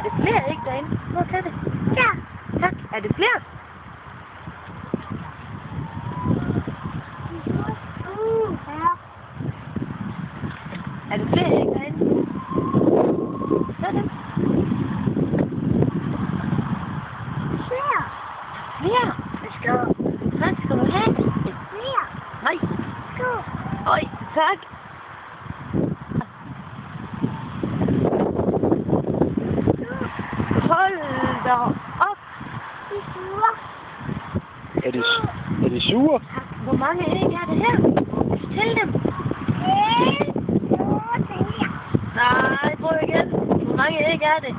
Er det flere æg derinde? Prøv at tage det. Ja. Tak. Er det flere? Ja. Er det flere æg derinde? Sådan. Flere. Flere? Værsgo. Tak skal du have. Flere. Nej. Værsgo. Øj, tak. Hold da op. De er sure. Er det sure? Tak. Hvor mange æg er det her? Tæl dem. 1, 2, 3. Nej, prøv igen. Hvor mange æg er det?